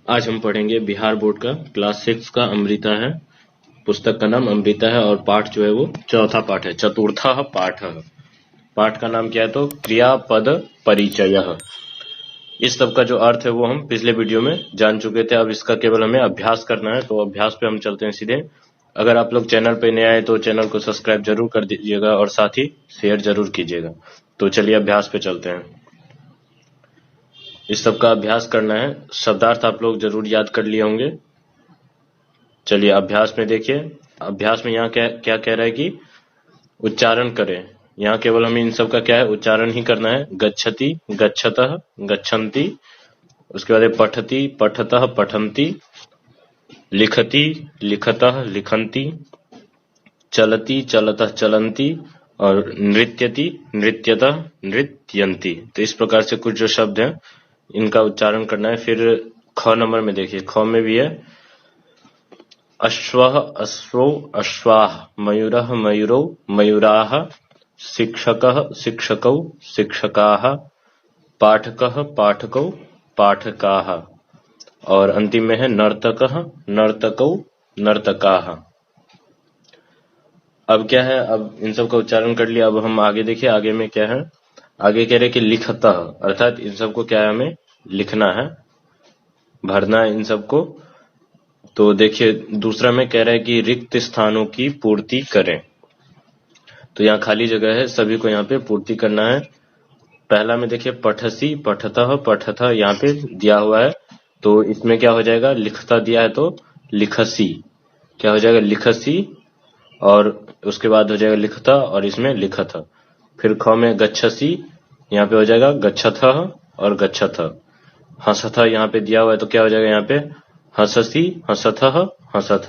आज हम पढ़ेंगे बिहार बोर्ड का क्लास 6 का अमृता है। पुस्तक का नाम अमृता है और पाठ जो है वो चौथा पाठ है, चतुर्थ पाठ। पाठ का नाम क्या है तो क्रियापद परिचय। इस सब का जो अर्थ है वो हम पिछले वीडियो में जान चुके थे। अब इसका केवल हमें अभ्यास करना है, तो अभ्यास पे हम चलते हैं सीधे। अगर आप लोग चैनल पे नए आए तो चैनल को सब्सक्राइब जरूर कर दीजिएगा और साथ ही शेयर जरूर कीजिएगा। तो चलिए अभ्यास पे चलते हैं। इस सब का अभ्यास करना है। शब्दार्थ आप लोग जरूर याद कर लिए होंगे। चलिए अभ्यास में देखिए। अभ्यास में यहाँ क्या क्या कह रहा है कि उच्चारण करें। यहाँ केवल हमें इन सब का क्या है, उच्चारण ही करना है। गच्छति, गच्छतः, गच्छन्ति। उसके बाद पठति, पठतः, पठन्ति। लिखति, लिखतः, लिखन्ति। चलति, चलतः, चलन्ति। और नृत्यति, नृत्यतः, नृत्यन्ति। तो इस प्रकार से कुछ जो शब्द हैं इनका उच्चारण करना है। फिर ख नंबर में देखिए, ख में भी है अश्वः, अश्वो, अश्वाः। मयूरः, मयूरौ, मयूराः। शिक्षकः, शिक्षकौ, शिक्षकाः। पाठकः, पाठकौ, पाठकाः। और अंतिम में है नर्तकः, नर्तकौ, नर्तकाः। अब क्या है, अब इन सब का उच्चारण कर लिया। अब हम आगे देखिए, आगे में क्या है। आगे कह रहे कि लिखतः, अर्थात इन सबको क्या है, हमें लिखना है, भरना है इन सबको। तो देखिए दूसरा में कह रहा है कि रिक्त स्थानों की पूर्ति करें। तो यहाँ खाली जगह है, सभी को यहाँ पे पूर्ति करना है। पहला में देखिए पठसी, पठतः, पठतः यहाँ पे दिया हुआ है। तो इसमें क्या हो जाएगा, लिखता दिया है तो लिखसी। क्या हो जाएगा, लिखसी। और उसके बाद हो जाएगा लिखता और इसमें लिखत। फिर ख में गच्छसी, यहाँ पे हो जाएगा गच्छथः और गच्छथ। हंसथ यहाँ पे दिया हुआ है तो क्या हो जाएगा यहाँ पे हंससी, हंसथः, हंसथ।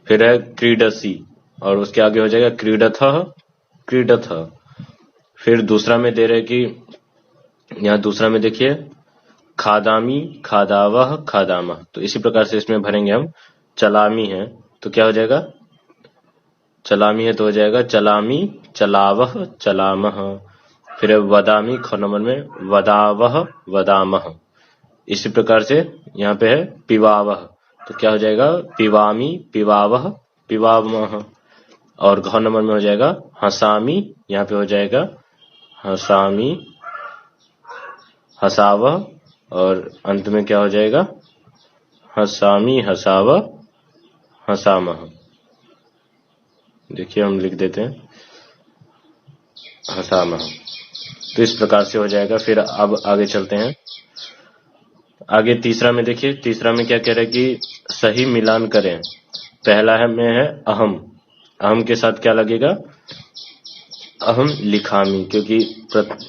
फिर है क्रीडसी और उसके आगे हो जाएगा क्रीडथः, क्रीडथ। फिर दूसरा में दे रहे कि यहाँ दूसरा में देखिए खादामी, खादावह, खादामह। तो इसी प्रकार से इसमें भरेंगे हम। चलामी है तो क्या हो जाएगा, चलामी है तो हो जाएगा चलामी, चलावह, चलामह। फिर वदामी, ख नंबर में वदावह, वदामह। इसी प्रकार से यहाँ पे है पिवावह, तो क्या हो जाएगा पिवामी, पिवावह, पिवामह। और घ नंबर में हो जाएगा हसामी, यहाँ पे हो जाएगा हसामी, हसावह। और अंत में क्या हो जाएगा हसामी, हसावह, हसामह। देखिए हम लिख देते हैं हसामह। तो इस प्रकार से हो जाएगा। फिर अब आगे चलते हैं। आगे तीसरा में देखिए, तीसरा में क्या कह रहा है कि सही मिलान करें। पहला है में है अहम। अहम के साथ क्या लगेगा, अहम लिखामी, क्योंकि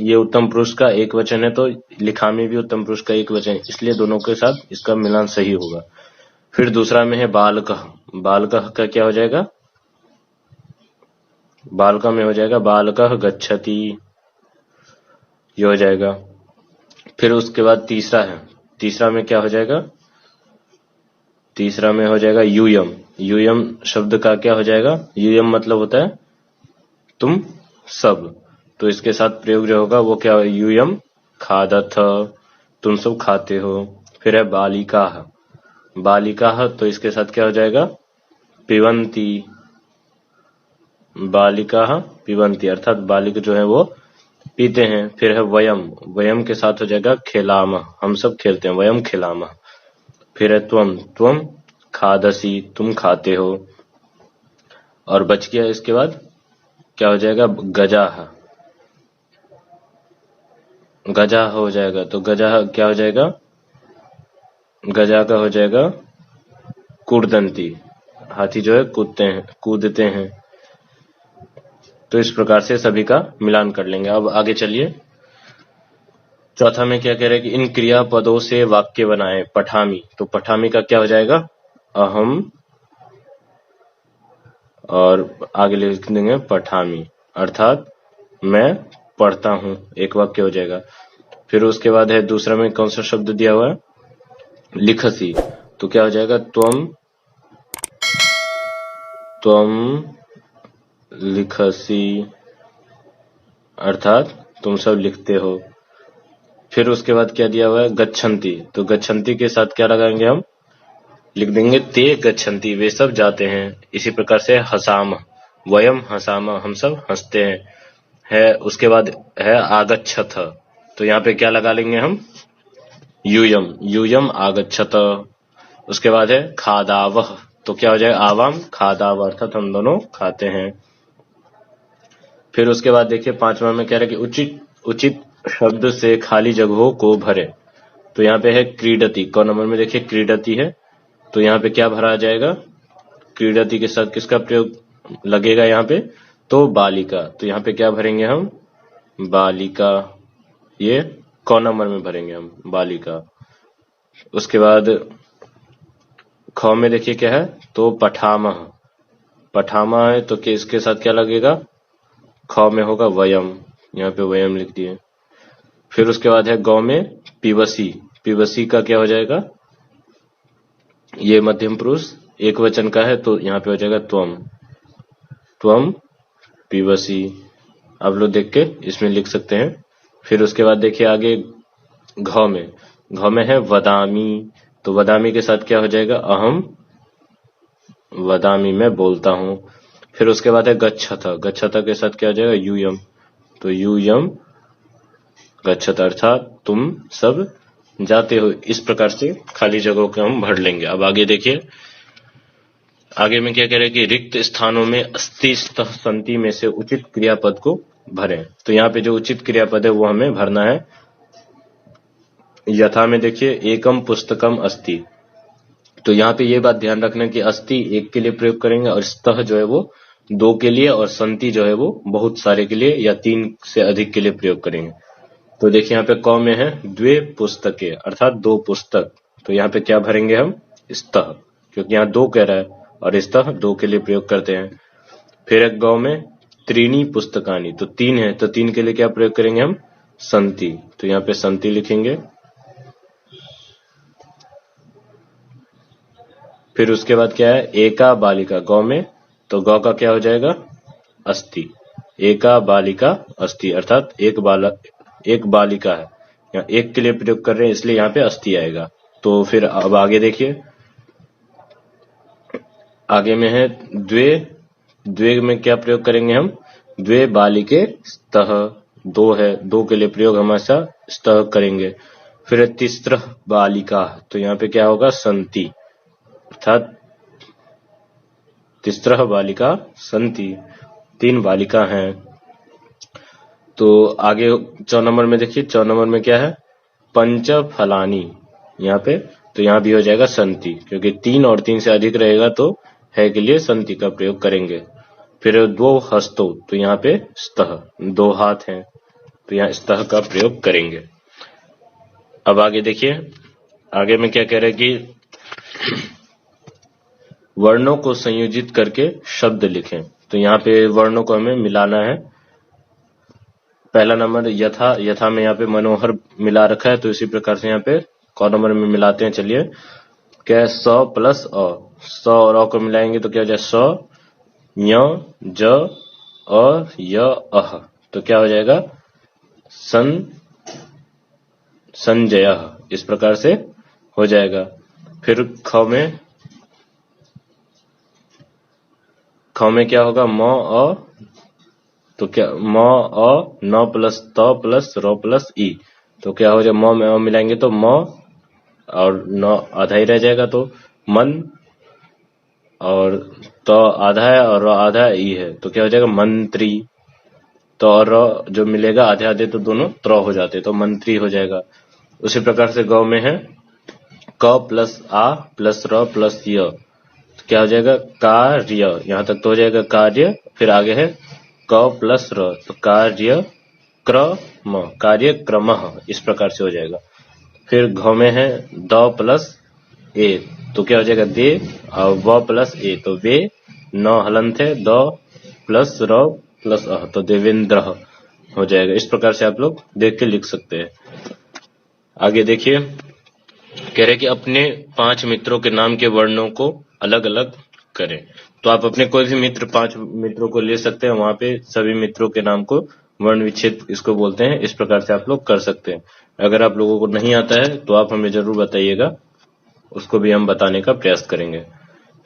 ये उत्तम पुरुष का एक वचन है तो लिखामी भी उत्तम पुरुष का एक वचन है, इसलिए दोनों के साथ इसका मिलान सही होगा। फिर दूसरा में है बालकः। बालकः का क्या हो जाएगा, बालका में हो जाएगा बालकः गच्छति, ये हो जाएगा। फिर उसके बाद तीसरा है, तीसरा में क्या हो जाएगा, तीसरा में हो जाएगा यूयम। यूयम शब्द का क्या हो जाएगा, यूयम मतलब होता है तुम सब। तो इसके साथ प्रयोग जो होगा वो क्या हो, यूयम खादथ, तुम सब खाते हो। फिर है बालिका, बालिका तो इसके साथ क्या हो जाएगा पिबंती, बालिका पिबंती, अर्थात बालिक जो है वो पीते हैं। फिर है वयम, वयम के साथ हो जाएगा खेलामह, हम सब खेलते हैं, वयम खेलामह। फिर है त्वम, त्वम खादसी, तुम खाते हो। और बच गया इसके बाद क्या हो जाएगा गजाह, गजाह हो जाएगा। तो गजाह क्या हो जाएगा, गजा का हो जाएगा कूदंती, हाथी जो है कूदते हैं, कूदते हैं। तो इस प्रकार से सभी का मिलान कर लेंगे। अब आगे चलिए। चौथा में क्या कह रहे हैं कि इन क्रियापदों से वाक्य बनाएं। पठामी, तो पठामी का क्या हो जाएगा अहम, और आगे लिख देंगे पठामी, अर्थात मैं पढ़ता हूं, एक वाक्य हो जाएगा। फिर उसके बाद है दूसरा में कौन सा शब्द दिया हुआ है लिखसी, तो क्या हो जाएगा त्वम, त्वम लिखसी, अर्थात तुम सब लिखते हो। फिर उसके बाद क्या दिया हुआ है, गच्छन्ति, तो गच्छन्ति के साथ क्या लगाएंगे हम, लिख देंगे ते गच्छन्ति, वे सब जाते हैं। इसी प्रकार से हसाम, वयम हसाम, हम सब हंसते हैं, है। उसके बाद है आगच्छथ, तो यहाँ पे क्या लगा लेंगे हम, यूयम, यूयम आगच्छत। उसके बाद है खादावह, तो क्या हो जाएगा, आवाम खादाव, अर्थात हम दोनों खाते हैं। फिर उसके बाद देखिए पांचवा में कह रहे कि उचित उचित शब्द से खाली जगहों को भरे, तो यहाँ पे है क्रीडति, क नंबर में देखिए क्रीडति है, तो यहाँ पे क्या भरा जाएगा, क्रीडति के साथ किसका प्रयोग लगेगा यहाँ पे, तो बालिका, तो यहाँ पे क्या भरेंगे हम, बालिका, ये क नंबर में भरेंगे हम बालिका। उसके बाद ख में देखिए क्या है, तो पठामह, पठामा है तो इसके साथ क्या लगेगा, ख में होगा वयम, यहाँ पे वयम लिख दिए। फिर उसके बाद है गौ में पिबसी, पिबसी का क्या हो जाएगा, ये मध्यम पुरुष एक वचन का है, तो यहाँ पे हो जाएगा त्वम, त्वम पिबसी, आप लोग देख के इसमें लिख सकते हैं। फिर उसके बाद देखिए आगे घ में है वदामी, तो वदामी के साथ क्या हो जाएगा, अहम वदामी, मैं बोलता हूं। फिर उसके बाद है गच्छथ, गच्छथ के साथ क्या हो जाएगा, यूयम, तो यूयम गच्छथ, अर्थात तुम सब जाते हो। इस प्रकार से खाली जगहों को हम भर लेंगे। अब आगे देखिए, आगे में क्या कह रहे हैं कि रिक्त स्थानों में अस्ति स्तः संति में से उचित क्रियापद को भरें, तो यहाँ पे जो उचित क्रियापद है वो हमें भरना है। यथा में देखिए एकम पुस्तकम अस्ति, तो यहाँ पे ये बात ध्यान रखना कि अस्ति एक के लिए प्रयोग करेंगे और स्तः जो है वो दो के लिए, और संति जो है वो बहुत सारे के लिए या तीन से अधिक के लिए प्रयोग करेंगे। तो देखिए यहाँ पे क में है द्वे पुस्तके, अर्थात दो पुस्तक, तो यहाँ पे क्या भरेंगे हम, स्तः, क्योंकि यहाँ दो कह रहा है और स्तः दो के लिए प्रयोग करते हैं। फिर एक गौ में त्रीणी पुस्तकानी, तो तीन है, तो तीन के लिए क्या प्रयोग करेंगे हम, संति, तो यहाँ पे संति लिखेंगे। फिर उसके बाद क्या है एका बालिका, गौ में, तो गौ का क्या हो जाएगा, अस्ति, एका बालिका अस्ति, अर्थात एक बालिका है, यहाँ एक के लिए प्रयोग कर रहे हैं इसलिए यहाँ पे अस्ति आएगा। तो फिर अब आगे देखिए, आगे में है द्वे, द्वे में क्या प्रयोग करेंगे हम, द्वे बालिके स्तः, दो है, दो के लिए प्रयोग हमेशा स्तः करेंगे। फिर तिस्रः बालिका, तो यहाँ पे क्या होगा, संति, अर्थात तिस्रः बालिका संति, तीन बालिका हैं। तो आगे 4 नंबर में देखिए, 4 नंबर में क्या है, पंच फलानी, यहाँ पे, तो यहाँ भी हो जाएगा संति, क्योंकि 3 और 3 से अधिक रहेगा तो है के लिए संति का प्रयोग करेंगे। फिर दो हस्तों, तो यहाँ पे स्तः, दो हाथ हैं, तो यहाँ स्तः का प्रयोग करेंगे। अब आगे देखिए, आगे में क्या कह रहे हैं कि वर्णों को संयोजित करके शब्द लिखें, तो यहाँ पे वर्णों को हमें मिलाना है। पहला नंबर यथा, यथा में यहाँ पे मनोहर मिला रखा है, तो इसी प्रकार से यहाँ पे क नंबर में मिलाते हैं। चलिए, क्या है, स प्लस अ, स और अ को मिलाएंगे तो क्या हो जाए, स य ज और य अह, तो क्या हो जाएगा, संजय, इस प्रकार से हो जाएगा। फिर ख में क्या होगा, म अ, तो क्या म अ न प्लस त प्लस र प्लस ई, तो क्या हो जाए, म में अ मिलाएंगे तो म और न आधा ही रह जाएगा, तो मन, और त आधा है और र आधा ई है, तो क्या हो जाएगा, मंत्री, तो और र जो मिलेगा आधे आधे तो दोनों त्र हो जाते, तो मंत्री हो जाएगा। उसी प्रकार से गौ में है क प्लस आ प्लस र प्लस य, तो क्या हो जाएगा, कार्य, यहाँ तक तो हो जाएगा कार्य। फिर आगे है क प्लस र, तो कार्य क्रम, कार्य क्रम, इस प्रकार से हो जाएगा। फिर घ में है द प्लस ए, तो क्या हो जाएगा, दे, और व प्लस ए, तो वे, न हलंत है, द प्लस र प्लस अह, तो देवेंद्र हो जाएगा। इस प्रकार से आप लोग देख के लिख सकते हैं। आगे देखिए, कह रहे कि अपने 5 मित्रों के नाम के वर्णों को अलग अलग करें, तो आप अपने कोई भी मित्र 5 मित्रों को ले सकते हैं, वहां पे सभी मित्रों के नाम को वर्ण विच्छेद इसको बोलते हैं। इस प्रकार से आप लोग कर सकते हैं। अगर आप लोगों को नहीं आता है तो आप हमें जरूर बताइएगा, उसको भी हम बताने का प्रयास करेंगे।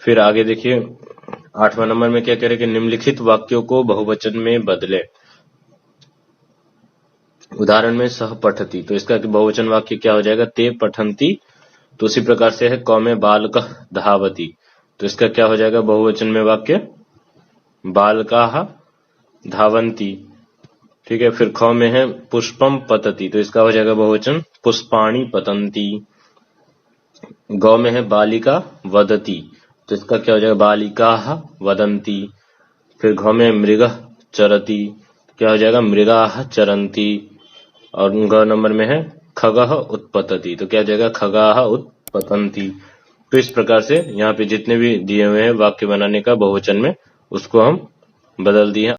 फिर आगे देखिए 8वां नंबर में क्या कह रहे हैं कि निम्नलिखित वाक्यों को बहुवचन में बदले। उदाहरण में सह पठती, तो इसका बहुवचन वाक्य क्या हो जाएगा, ते पठंती। तो उसी प्रकार से है क में बालकः धावति, तो इसका क्या हो जाएगा बहुवचन में वाक्य, बालकाः धावन्ति। ठीक है। फिर ख में है पुष्पम पतति, तो इसका हो जाएगा बहुवचन पुष्पाणि पतन्ति। गौ में है बालिका वदति, तो इसका क्या हो जाएगा बालिकाः वदन्ति। फिर घ में मृगः चरति, क्या हो जाएगा मृगाः चरन्ति। और ग नंबर में है खगः उत्पतति, तो क्या हो जाएगा खगाः उत्पतन्ति। तो इस प्रकार से यहाँ पे जितने भी दिए हुए हैं वाक्य बनाने का बहुवचन में, उसको हम बदल दिए।